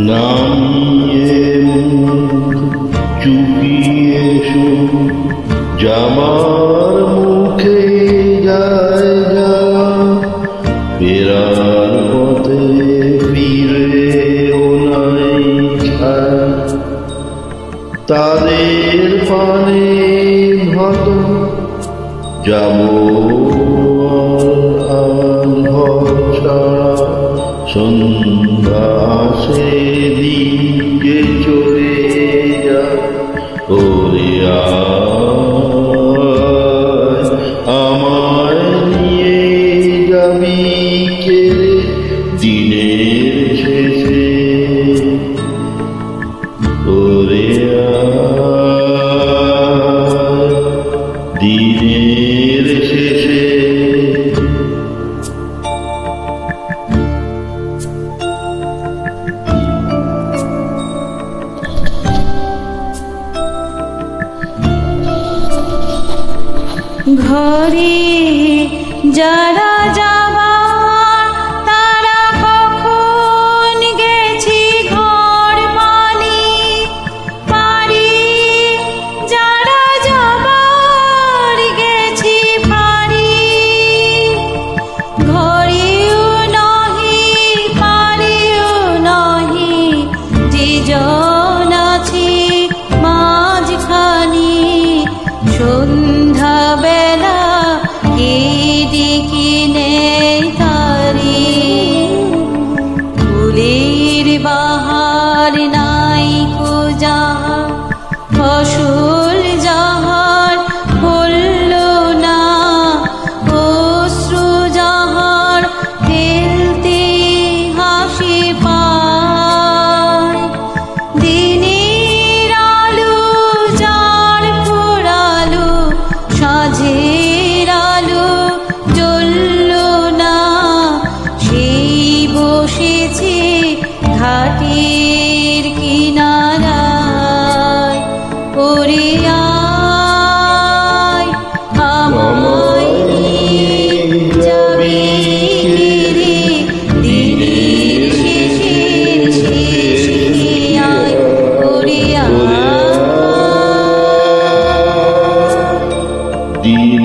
নামিয়ে চুপিয়ে জামার মুখে যায় যা ফেরার পথে ফিরে ওনাই ছায় তাদের পানে ভাত যাব সন্ধ্যা সে দিন যে চলে যা ওরে আমায় নিয়ে যাবি কে দিনের শেষে ওরে দিনের শেষে ঘরে যারা যাবার তারা কখন গেছি ঘর পারি যারা যাবার গেছি পারি ঘরেও নহি পারিও নহি যে জন আছি মাঝখানি সন্ধ্যা বেলা কে ডেকে নেয় তারি ফুলের বাহার নাই কো যাহার ফসল যাহার ফলল না অশ্রু যাহার ফেলতে হাসি পায় দিনের আলো যার পোড়ালো সাঁঝের আলো জ্বলল না সেই বসেছে ঘাটের কিনারায় ওরে আয় আমায় নিয়ে যাবি রে দিনের শেষের শেষে আয় ওরে আয় দিন